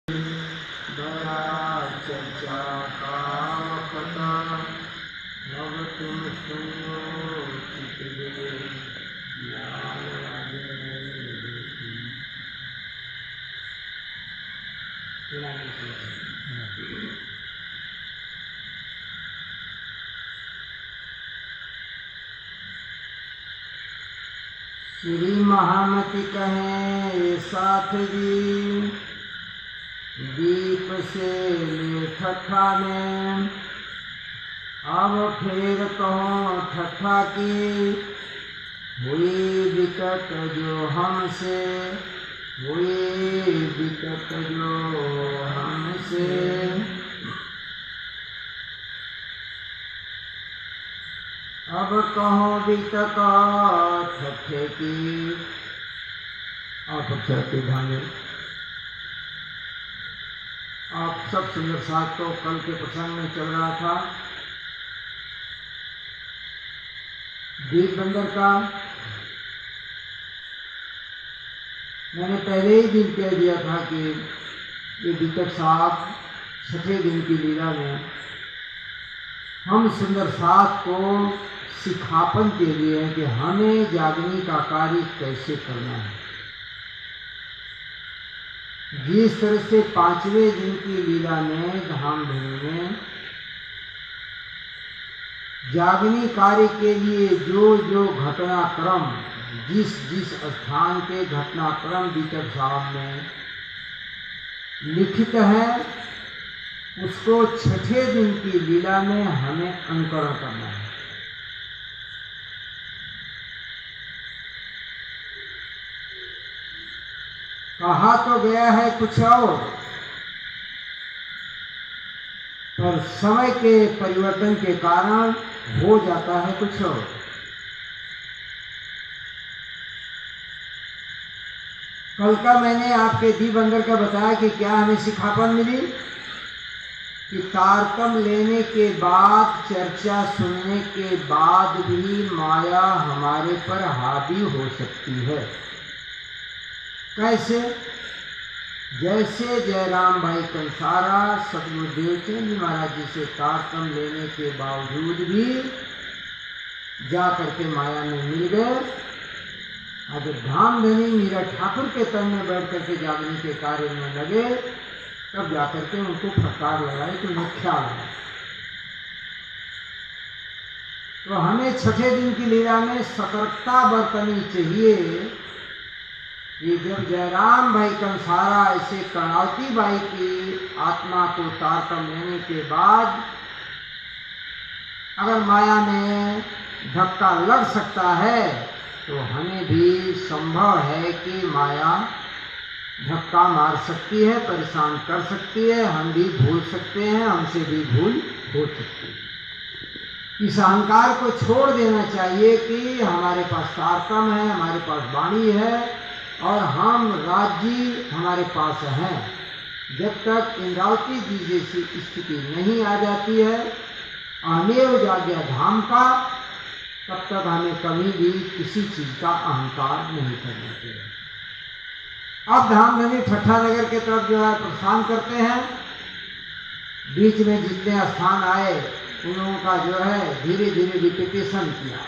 दया चर्चा का कथा अब तुम सुनो श्री महामति कहें साथ जी दीप से ले ठट्ठा में अब फिर कहो ठट्ठा की हुई विकट जो हमसे हुई विकट जो हमसे। अब कहो विकट ठट्ठे की आप चलते भांगे आप सब सुंदर साथ तो कल के प्रसंग में चल रहा था दीप बंदर का। मैंने पहले ही दिन कह दिया था कि ये विकट साथ छठे दिन की लीला में हम सुंदर साथ को सिखापन के लिए कि हमें जागने का कार्य कैसे करना है। जिस तरह से पांचवें दिन की लीला में धाम धनी में जागनी कार्य के लिए जो जो घटनाक्रम जिस जिस स्थान के घटनाक्रम विकट साहब में लिखित है उसको छठे दिन की लीला में हमें अनुकरण करना है। कहा तो गया है कुछ और पर समय के परिवर्तन के कारण हो जाता है कुछ और। कल का मैंने आपके दीप बंदर का बताया कि क्या हमें सिखापन मिली कि तारतम लेने के बाद चर्चा सुनने के बाद भी माया हमारे पर हावी हो सकती है। कैसे? जैसे जयराम भाई कंसारा सतगुरु देवचंद जी महाराज जी से तारतम लेने के बावजूद भी जा करके माया में मिल गए। अगर धाम धनी मीरा ठाकुर के तन में बैठ करके जागने के कार्य में लगे तब जाकर के उनको फटकार लगाई तो उन्हें ख्याल आया। तो हमें छठे दिन की लीला में सतर्कता बरतनी चाहिए कि जब जयराम भाई कंसारा ऐसे कर्णावती बाई की आत्मा को तारतम लेने के बाद अगर माया में धक्का लग सकता है तो हमें भी संभव है कि माया धक्का मार सकती है, परेशान कर सकती है, हम भी भूल सकते हैं, हमसे भी भूल हो सकती है। इस अहंकार को छोड़ देना चाहिए कि हमारे पास तारतम है, हमारे पास वाणी है और हम राज्य हमारे पास हैं। जब तक इंद्रावती जी जैसी स्थिति नहीं आ जाती है अमेव जाग्या धाम का, तब तक हमें कभी भी किसी चीज का अहंकार नहीं करना चाहिए। अब धाम धनी ठट्ठा नगर के तरफ जो है प्रस्थान करते हैं। बीच में जितने स्थान आए उन लोगों का जो है धीरे धीरे रिपीटेशन किया।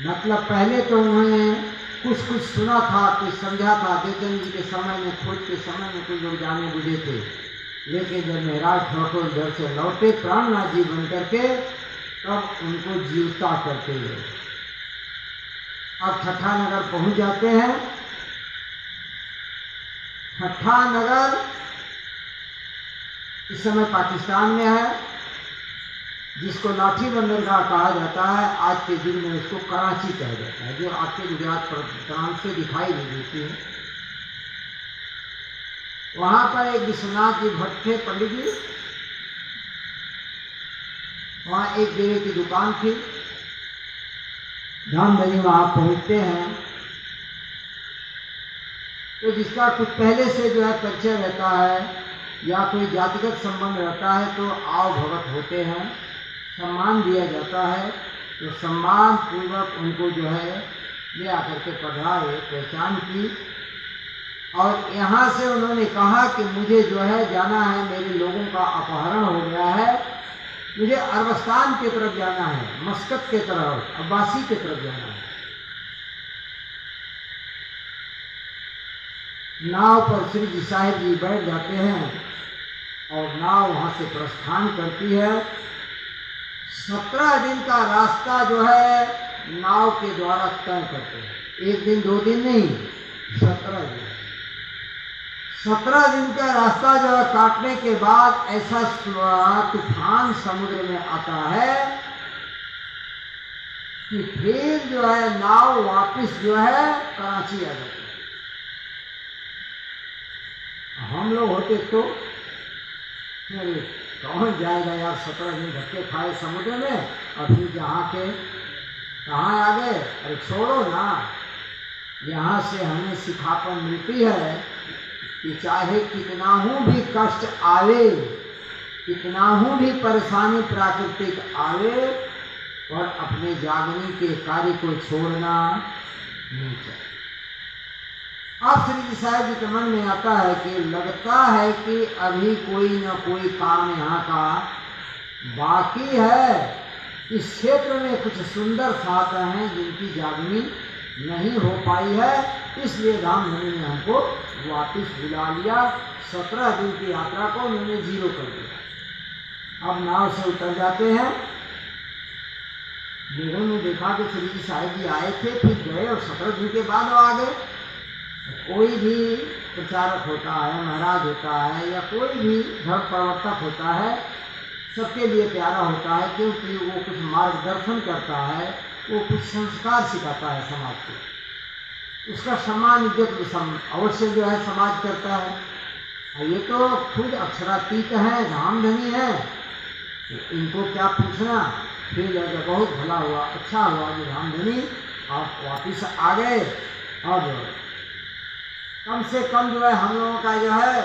मतलब पहले तो उन्होंने कुछ कुछ सुना था, कुछ समझा था। देवचंद जी के समय में, खोज के समय में कुछ लोग जाने बुझे थे, लेकिन जब महाराज ठाकुर घर से लौटे प्राणनाथ जी बन करके तब उनको जीवता करते हुए अब ठट्ठा नगर पहुंच जाते हैं। ठट्ठा नगर इस समय पाकिस्तान में है, जिसको लाठी बंदरगाह कहा जाता है। आज के युग में उसको कराची कहा जाता है, जो आपके गुजरात प्रांत से दिखाई नहीं देती है। वहां पर एक विश्वनाथ जी भट्ट थे पंडित जी, वहाँ एक देवे की दुकान थी। धाम धनी वहाँ पहुँचते हैं तो जिसका कुछ पहले से जो है परिचय रहता है या कोई जातिगत संबंध रहता है तो आओ भगत होते हैं, सम्मान दिया जाता है। तो सम्मान पूर्वक उनको जो है ले आकर के पढ़ाए, पहचान की और यहाँ से उन्होंने कहा कि मुझे जो है जाना है, मेरे लोगों का अपहरण हो गया है, मुझे अरबस्तान की तरफ जाना है, मस्कत के तरफ, अब्बासी की तरफ जाना है। नाव पर श्री जी साहिब जी बैठ जाते हैं और नाव वहाँ से प्रस्थान करती है। 17 दिन का रास्ता जो है नाव के द्वारा तय करते हैं, 1 दिन 2 दिन नहीं, 17 दिन। 17 दिन का रास्ता जो है काटने के बाद ऐसा तूफान समुद्र में आता है कि फिर जो है नाव वापस जो है कराची आ जाती है। हम लोग होते तो कौन जाएगा यार, 17 दिन धक्के खाए समुद्र में और फिर जहाँ के कहाँ आ गए, अरे छोड़ो ना। यहाँ से हमें सिखापन मिलती है कि चाहे कितना हूँ भी कष्ट आवे, कितना हूँ भी परेशानी प्राकृतिक आवे, और अपने जागने के कार्य को छोड़ना नहीं चाहिए। अब श्री जी साहिब जी के मन में आता है कि लगता है कि अभी कोई न कोई काम यहाँ का बाकी है, इस क्षेत्र में कुछ सुंदर साथ हैं जिनकी जागनी नहीं हो पाई है, इसलिए धामधनी ने हमको वापस बुला लिया। 17 दिन की यात्रा को उन्होंने 0 कर दिया। अब नाव से उतर जाते हैं। लोगों ने देखा कि श्री जी साहिब जी आए थे, फिर गए और 17 दिन के बाद आ गए। कोई भी प्रचारक होता है, महाराज होता है, या कोई भी धर्म प्रवर्तक होता है, सबके लिए प्यारा होता है, क्योंकि वो कुछ मार्गदर्शन करता है, वो कुछ संस्कार सिखाता है समाज को। उसका सम्मान इज्जत अवश्य जो है समाज करता है। ये तो खुद अक्षरातीत है, धामधनी है, इनको क्या पूछना। फिर लगे बहुत भला हुआ, अच्छा हुआ जो धामधनी आप वापिस आ गए। अब कम से कम जो है हम लोगों का जो है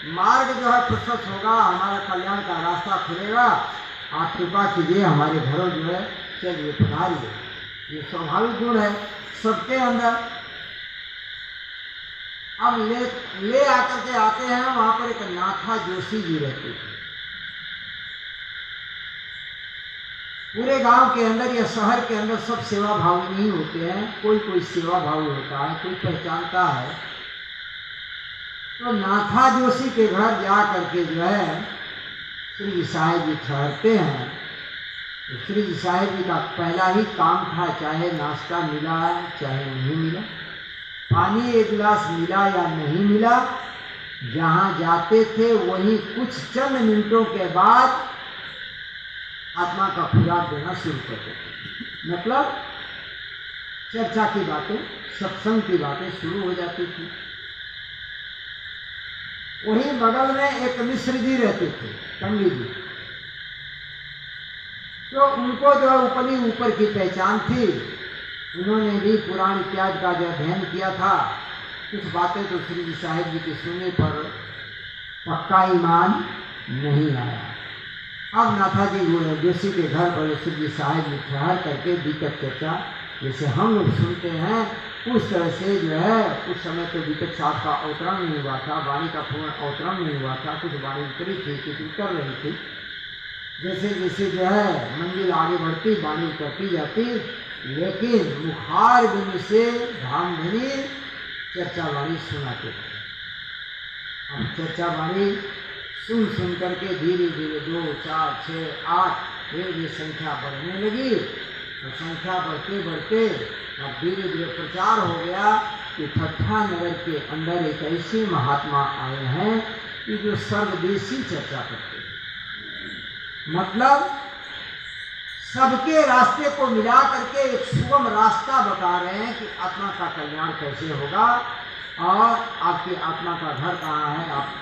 मार्ग जो है प्रशस्त होगा, हमारा कल्याण का रास्ता खुलेगा। आप कृपा कीजिए, हमारे घरों जो है चलिए पधारिए। ये स्वाभाविक गुण है सबके अंदर। अब ले आकर के आते हैं, वहां पर एक नाथा जोशी जी रहते थे। पूरे गांव के अंदर या शहर के अंदर सब सेवा भावी नहीं होते हैं, कोई कोई सेवा भावी होता है, कोई पहचानता है। तो नाथा जोशी के घर जा करके जो है श्री जी साहिब जी ठहरते हैं। तो श्री जी साहिब जी का पहला ही काम था, चाहे नाश्ता मिला चाहे नहीं मिला, पानी 1 गिलास मिला या नहीं मिला, जहाँ जाते थे वहीं कुछ चंद मिनटों के बाद आत्मा का खुराक देना शुरू कर देते। मतलब चर्चा की बातें, सत्संग की बातें शुरू हो जाती थी। वहीं बगल में एक मिश्र जी रहते थे, पंडित जी। तो उनको जो है ऊपर की पहचान थी, उन्होंने भी पुराण इत्यादि का जो अध्ययन किया था। कुछ बातें तो श्री जी साहिब जी के सुनने पर पक्का ईमान नहीं आया। अब नाथा जी जोशी के घर पर श्री जी साहिब जी ठहर करके दीपक चर्चा जैसे हम लोग सुनते हैं उस तरह से जो है, उस समय तो दीपक साहब का अवतरण नहीं हुआ था, वाणी का पूर्ण अवतरण नहीं हुआ था, कुछ वाणी उतरी थी, कुछ उतर रही थी। जैसे जैसे जो है मंजिल आगे बढ़ती, वाणी उतरती जाती, लेकिन मुखार बिंदु से धामधनी चर्चा वाणी सुनाते थे। अब चर्चा वाणी सुन करके धीरे धीरे 2, 4, 6, 8 फिर ये संख्या बढ़ने लगी। तो संख्या बढ़ते बढ़ते अब धीरे धीरे प्रचार हो गया कि ठट्ठा नगर के अंदर एक ऐसे महात्मा आए हैं कि जो सर्वदेशी चर्चा करते हैं। मतलब सबके रास्ते को मिला करके एक सुगम रास्ता बता रहे हैं कि आत्मा का कल्याण कैसे होगा, और आपकी आत्मा का घर कहाँ है, आप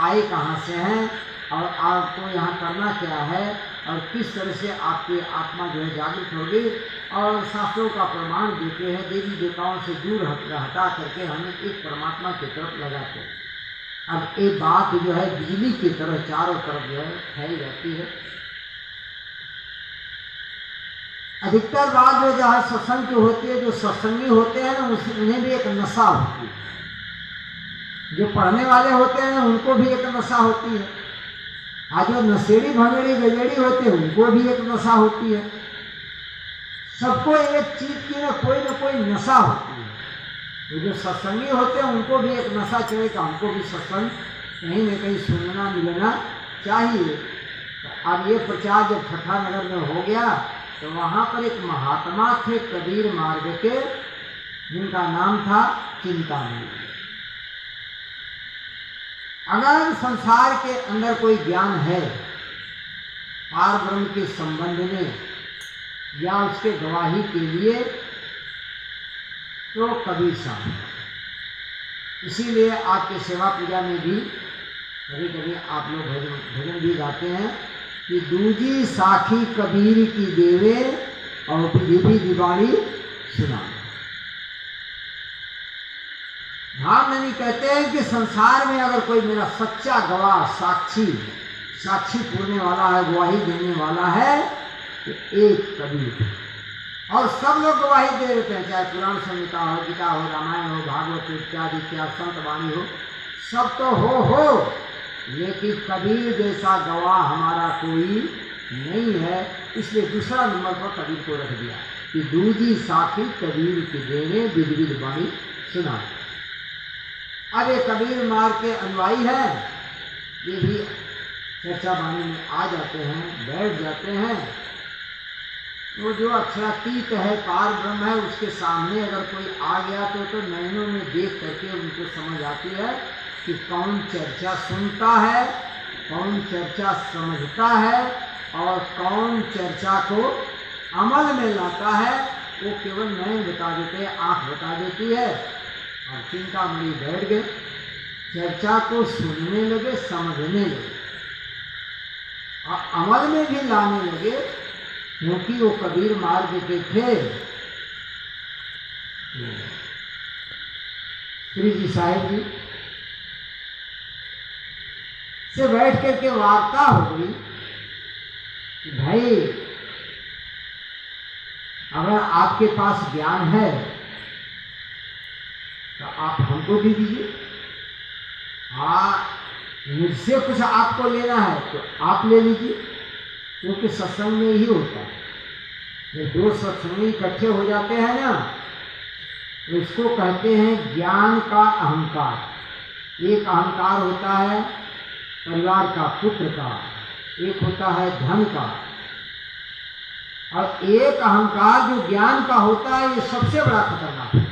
आए कहाँ से हैं, और आपको यहाँ करना क्या है, और किस तरह से आपकी आत्मा जो है जागृत होगी। और शास्त्रों का प्रमाण देते हैं, देवी देवताओं से दूर हटा करके हमें एक परमात्मा की तरफ लगाते हैं। अब एक बात जो है बिजली की तरह चारों तरफ जो है फैल जाती है। अधिकतर बात जो जहाँ सत्संग की होती है, जो सत्संगी होते हैं ना, उन्हें भी एक नशा होती है। जो पढ़ने वाले होते हैं उनको भी एक नशा होती है, आज जो नशेड़ी भंगेड़ी गजेड़ी होते हैं उनको भी एक नशा होती है। सबको एक चीज की ना कोई नशा होती है। तो जो सत्संगी होते हैं उनको भी एक नशा चढ़े कि हमको भी सत्संग कहीं न कहीं सुनना मिलना चाहिए। तो अब ये प्रचार जब ठट्ठा नगर में हो गया तो वहाँ पर एक महात्मा थे कबीर मार्ग के, जिनका नाम था चिंतामणि। अगर संसार के अंदर कोई ज्ञान है पार ब्रह्म के संबंध में या उसके गवाही के लिए तो कबीर साहब। इसीलिए आपके सेवा पूजा में भी कभी कभी आप लोग भजन भी गाते हैं कि दूजी साखी कबीर की देवे और विधि दिवाली सुना। भावननी कहते हैं कि संसार में अगर कोई मेरा सच्चा गवाह साक्षी पूरने वाला है, गवाही देने वाला है तो एक कबीर। और सब लोग गवाही दे देते हैं, चाहे पुराण संहिता हो, गीता हो, रामायण हो, भागवत इत्यादि संत वाणी हो, सब तो हो, लेकिन कबीर जैसा गवाह हमारा कोई नहीं है। इसलिए दूसरा नंबर पर कबीर को रख दिया कि दूजी साखी कबीर की देने विधि वाणी सुना। अब ये कबीर मार्ग के अनुयायी हैं, ये भी चर्चा वाणी में आ जाते हैं, बैठ जाते हैं। वो जो अक्षरातीत है, पार ब्रह्म है, उसके सामने अगर कोई आ गया तो नैनों में देख करके उनको समझ आती है कि कौन चर्चा सुनता है, कौन चर्चा समझता है और कौन चर्चा को अमल में लाता है। वो केवल नैन बता देते हैं, आँख बता देती है। और चिंतामणि बैठ गए, चर्चा को सुनने लगे, समझने लगे और अमल में भी लाने लगे, क्योंकि वो कबीर मार्ग के थे। श्री जी साहिब जी से बैठ करके वार्ता हो गई कि भाई अगर आपके पास ज्ञान है तो आप हमको भी दीजिए। हाँ, मुझसे कुछ आपको लेना है तो आप ले लीजिए, क्योंकि सत्संग में ही होता है। ये दो सत्संगी इकट्ठे हो जाते हैं ना, तो इसको कहते हैं ज्ञान का अहंकार। एक अहंकार होता है परिवार का, पुत्र का, एक होता है धन का, और एक अहंकार जो ज्ञान का होता है, ये सबसे बड़ा खतरनाक है।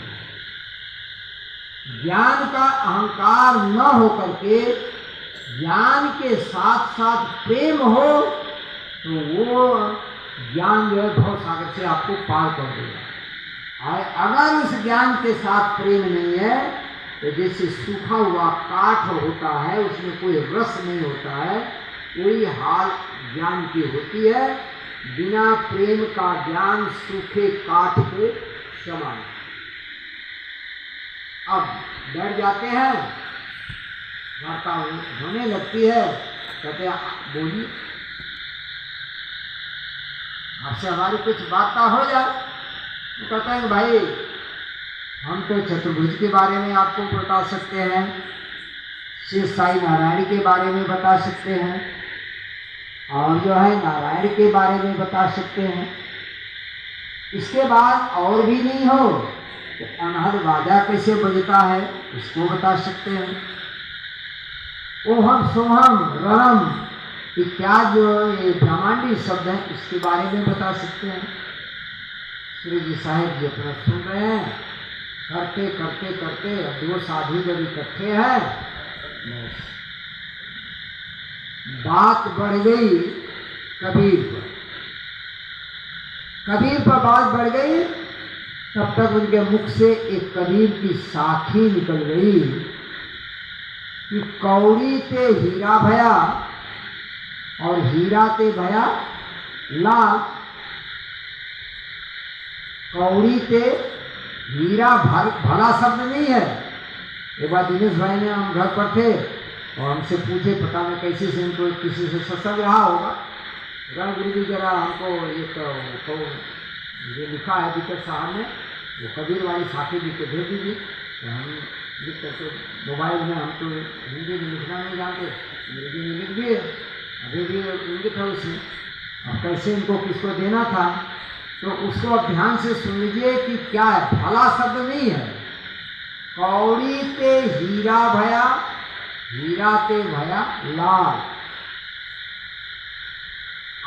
ज्ञान का अहंकार न होकर के ज्ञान के साथ साथ प्रेम हो तो वो ज्ञान जो है भव सागर से आपको पार कर देगा। और अगर उस ज्ञान के साथ प्रेम नहीं है तो जैसे सूखा हुआ काठ होता है, उसमें कोई रस नहीं होता है, कोई हाल ज्ञान की होती है। बिना प्रेम का ज्ञान सूखे काठ के समान। अब डर जाते हैं, वार्ता होने लगती है, कहते हैं बोलिए, आपसे हमारी कुछ वार्ता हो जाए। तो कहते हैं भाई हम तो चतुर्भुज के बारे में आपको बता सकते हैं, श्री साई नारायण के बारे में बता सकते हैं, और जो है नारायण के बारे में बता सकते हैं। इसके बाद और भी नहीं हो तो अनहद बाजा कैसे बजता है उसको बता सकते हैं। ओहम सोहम रणम इत्यादि जो ये ब्रह्मांडी शब्द हैं इसके बारे में बता सकते हैं। श्री जी साहिब जी अपना सुन रहे हैं, करते करते करते दो साधु जब इकट्ठे हैं, बात बढ़ गई कबीर पर बात बढ़ गई। तब तक उनके मुख से एक कबीर की साखी निकल गई कि कौड़ी ते हीरा भया और हीरा ते भया लाल। कौड़ी ते हीरा भला शब्द नहीं है। एक बार दिनेश भाई ने, हम घर पर थे और हमसे पूछे, पता नहीं कैसे से इनको किसी से सत्संग रहा होगा, गुरु जी जरा हमको एक ये लिखा है विकेट साहब ने, वो कबीर वाली साखी जी को दे दीजिए। तो हम लिख करके मोबाइल में, हम तो हिंदी में लिखना नहीं जानते, अंग्रेजी में लिख दिए, अभी भी इंगित है उसमें। अब कैसे इनको किसको देना था, तो उसको अब ध्यान से सुन लीजिए कि क्या है। भला शब्द नहीं है। कौड़ी ते हीरा भया, हीरा ते भया लाल।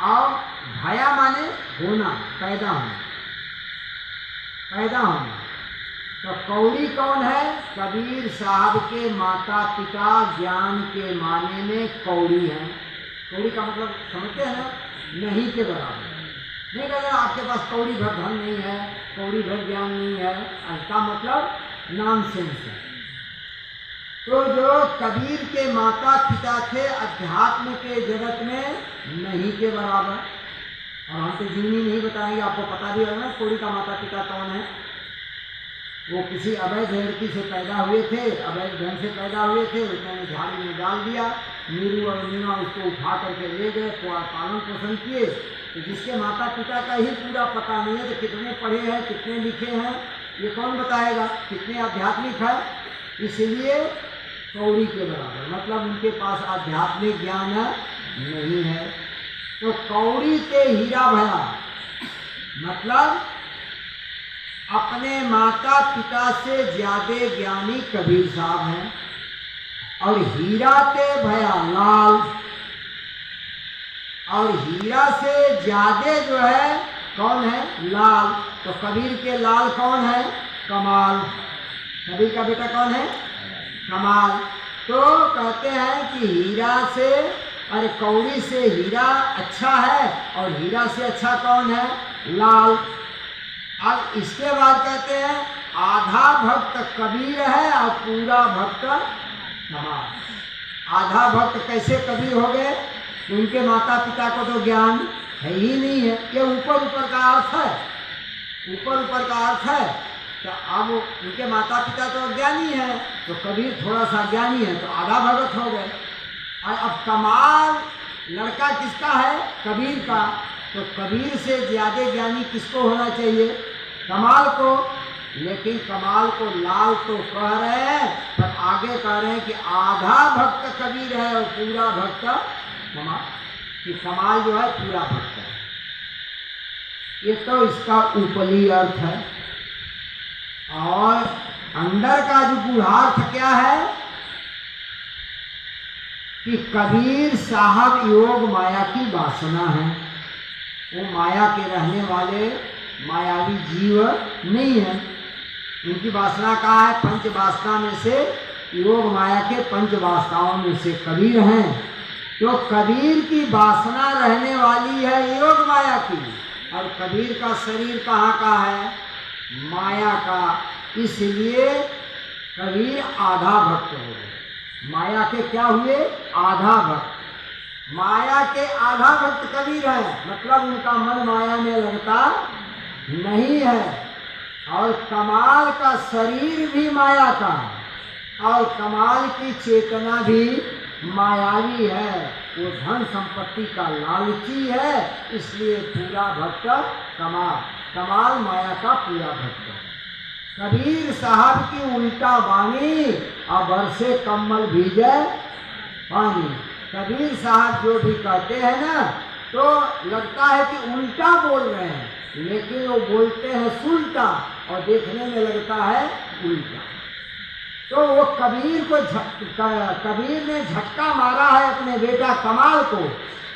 और भया माने होना, पैदा होना, पैदा होना। तो कौड़ी कौन है? कबीर साहब के माता पिता ज्ञान के माने में कौड़ी है। कौड़ी का मतलब समझते हैं ना, नहीं के बराबर। नहीं कहते आपके पास कौड़ी भर धन नहीं है, कौड़ी भर ज्ञान नहीं है, इसका मतलब नॉनसेंस है। तो जो कबीर के माता पिता थे अध्यात्म के जगत में नहीं के बराबर। और हम तो जीवनी नहीं बताएंगे, आपको पता भी होगा कौड़ी का माता पिता कौन है। वो किसी अवैध लड़की से पैदा हुए थे, अवैध धन से पैदा हुए थे, उसने झाड़ी में डाल दिया। नीरू और मीना उसको उठा करके ले गए, पालन पोषण किए। तो जिसके माता पिता का ही पूरा पता नहीं है तो कितने पढ़े हैं, कितने लिखे हैं, ये कौन बताएगा, कितने आध्यात्मिक है। इसलिए कौड़ी के बराबर, मतलब उनके पास आध्यात्मिक ज्ञान नहीं है। तो कौड़ी ते हीरा भया, मतलब अपने माता पिता से ज्यादा ज्ञानी कबीर साहब हैं। और हीरा ते भया लाल, और हीरा से ज्यादा जो है कौन है? लाल। तो कबीर के लाल कौन है? कमाल। कबीर का बेटा कौन है? कमाल। तो कहते हैं कि हीरा से, अरे कौड़ी से हीरा अच्छा है, और हीरा से अच्छा कौन है? लाल। अब इसके बाद कहते हैं आधा भक्त कबीर है और पूरा भक्त कमाल। आधा भक्त कैसे कबीर हो गए? उनके माता पिता को तो ज्ञान है ही नहीं है। ये ऊपर ऊपर का अर्थ है, ऊपर ऊपर का अर्थ है। तो अब उनके माता पिता तो ज्ञानी है, तो कबीर थोड़ा सा ज्ञानी है, तो आधा भगत हो गए। और अब कमाल लड़का किसका है? कबीर का। तो कबीर से ज्यादा ज्ञानी किसको होना चाहिए? कमाल को। लेकिन कमाल को लाल तो कह रहे हैं, पर आगे कह रहे हैं कि आधा भक्त कबीर है और पूरा भक्त कमाल, कि कमाल जो है पूरा भक्त है। ये तो इसका ऊपरी अर्थ है। और अंदर का जो गूढ़ार्थ क्या है कि कबीर साहब योग माया की वासना है। वो माया के रहने वाले मायावी जीव नहीं है। उनकी वासना कहाँ है? पंच वासना में से योग माया के पंच वासनाओं में से कबीर हैं। तो कबीर की वासना रहने वाली है योग माया की, और कबीर का शरीर कहाँ का है? माया का। इसलिए कबीर आधा भक्त हो गए। माया के क्या हुए? आधा भक्त। माया के आधा भक्त कबीर है, मतलब उनका मन माया में लगता नहीं है। और कमाल का शरीर भी माया का, और कमाल की चेतना भी मायावी है। वो धन संपत्ति का लालची है, इसलिए पूरा भक्त कमाल। कमाल माया का पूरा भक्त। कबीर साहब की उल्टा वाणी, और बरसे कम्बल भीजे पानी। कबीर साहब जो भी कहते हैं ना, तो लगता है कि उल्टा बोल रहे हैं, लेकिन वो बोलते हैं सुलटा, और देखने में लगता है उल्टा। तो वो कबीर को कबीर ने झटका मारा है अपने बेटा कमाल को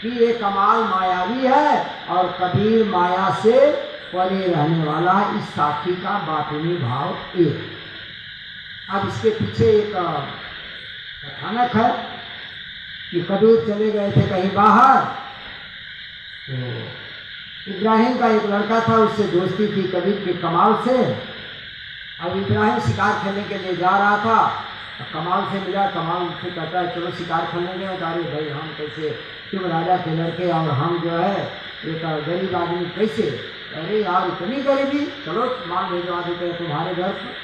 कि ये कमाल मायावी है और कबीर माया से परे रहने वाला है। इस साखी का बातूनी भाव एक। अब इसके पीछे एक कथानक है कि कबीर चले गए थे कहीं बाहर, तो इब्राहिम का एक लड़का था, उससे दोस्ती थी कबीर के कमाल से। अब इब्राहिम शिकार खेलने के लिए जा रहा था, कमाल से मिला। कमाल से कहता है चलो शिकार खेलने गए। अरे भाई हम कैसे, तुम राजा के लड़के और हम जो है एक गरीब आदमी कैसे? अरे यार इतनी गरीबी, चलो माल भिजवा देते हैं तुम्हारे घर पर।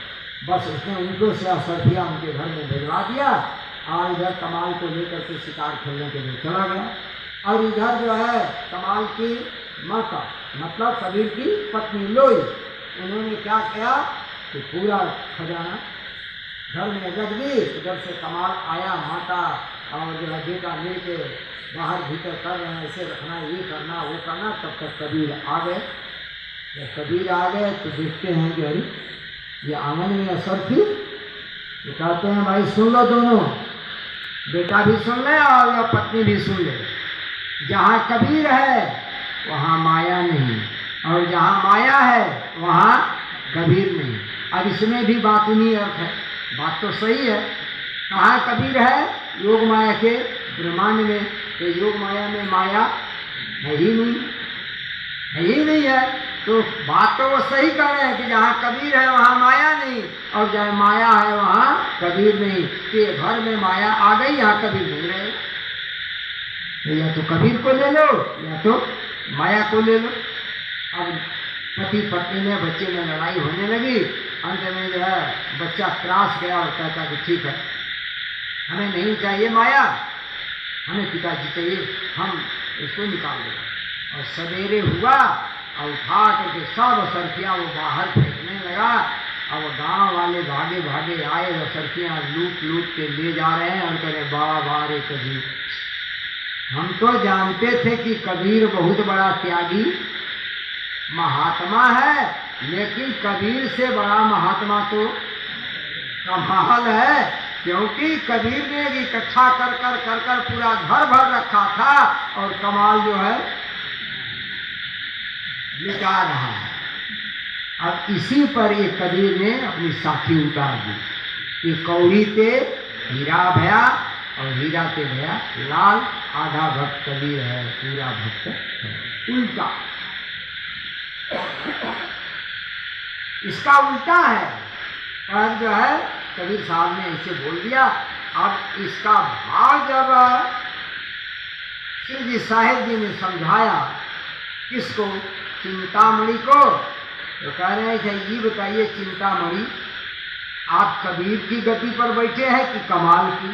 बस उसने उनको से सरफिया उनके घर में भिजवा दिया, और इधर कमाल को लेकर के शिकार खेलने के लिए चला गया। और इधर जो है कमाल की माता, मतलब कबीर की पत्नी लोई, उन्होंने क्या किया कि पूरा खजाना घर में रख दी, उधर से कमाल आया, माता और जो है बेटा मिल के बाहर भीतर कर रहे हैं, ऐसे रखना, ये करना, वो करना। तब तक कबीर आ गए। जब कबीर आ गए तो देखते हैं कि अरे ये आंगन में असर थी। ये कहते हैं भाई सुन लो दोनों, बेटा भी सुन ले और यह पत्नी भी सुन ले। जहाँ कबीर है वहाँ माया नहीं, और जहाँ माया है वहाँ कबीर नहीं। अब इसमें भी बातूनी अर्थ है, बात तो सही है। कहाँ कबीर है? योग माया के ब्रह्मांड में। तो योग माया में माया है ही नहीं, है ही नहीं है। तो बात तो वो सही कह रहे हैं कि जहाँ कबीर है वहाँ माया नहीं, और जहाँ माया है वहाँ कबीर नहीं। कि घर में माया आ गई, यहाँ कबीर नहीं रहे। तो या तो कबीर को ले लो या तो माया को ले लो। अब पति पत्नी में, बच्चे में लड़ाई होने लगी। अंत में जो है बच्चा त्रास गया और कहता कि ठीक है, हमें नहीं चाहिए माया, हमें पिताजी चाहिए, हम इसको निकाल देंगे। और सवेरे हुआ और उठा करके सब सरखियाँ वो बाहर फेंकने लगा। अब गांव वाले भागे भागे आए, वो सरखियाँ लूट लूट के ले जा रहे हैं और कह रहे वाह वाह रे कबीर, हम तो जानते थे कि कबीर बहुत बड़ा त्यागी महात्मा है, लेकिन कबीर से बड़ा महात्मा तो कमाल है। क्योंकि कबीर ने इकट्ठा कर कर कर कर पूरा घर भर रखा था, और कमाल जो है मिटा रहा है। अब इसी पर ये कबीर ने अपनी साखी उतार दी कि कौड़ी ते हीरा भया और हीरा ते भया लाल। आधा भक्त कबीर है, पूरा भक्त है। उल्टा, इसका उल्टा है। पर जो है कबीर साहब ने ऐसे बोल दिया। अब इसका भाव जब श्री जी साहिब जी ने समझाया, किसको? चिंतामणि को। तो कह रहे हैं कि ये बताइए चिंतामणि, आप कबीर की गति पर बैठे हैं कि कमाल की?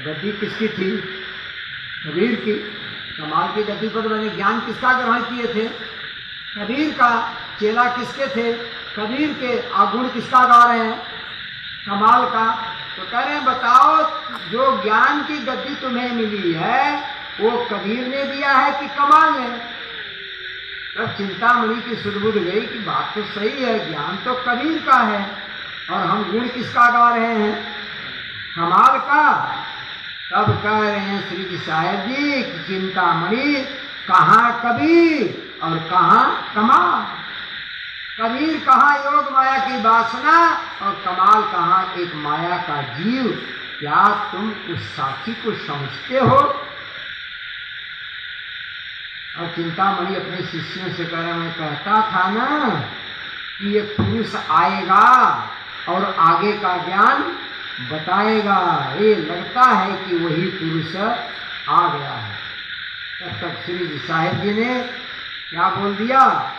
गति किसकी थी? कबीर की। कमाल की गति पर मैंने ज्ञान किसका ग्रहण किए थे? कबीर का। चेला किसके थे? कबीर के। अगुण किसका गा रहे हैं? कमाल का। तो कह रहे हैं बताओ, जो ज्ञान की गति तुम्हें मिली है वो कबीर ने दिया है कि कमाल ने? तब चिंतामणि की सुध-बुध गई कि बात तो सही है, ज्ञान तो कबीर का है, और हम गुण किसका गा रहे हैं? कमाल का। तब कह रहे हैं श्री जी साहेब जी कि चिंतामणि, कहाँ कबीर और कहाँ कमाल? कबीर कहाँ योग माया की वासना, और कमाल कहाँ एक माया का जीव। क्या तुम उस साक्षी को समझते हो? और चिंतामणि अपने शिष्यों से कह रहे, मैं कहता था ना कि ये पुरुष आएगा और आगे का ज्ञान बताएगा। ये लगता है कि वही पुरुष आ गया है। तब तक श्री जी साहिब जी ने क्या बोल दिया?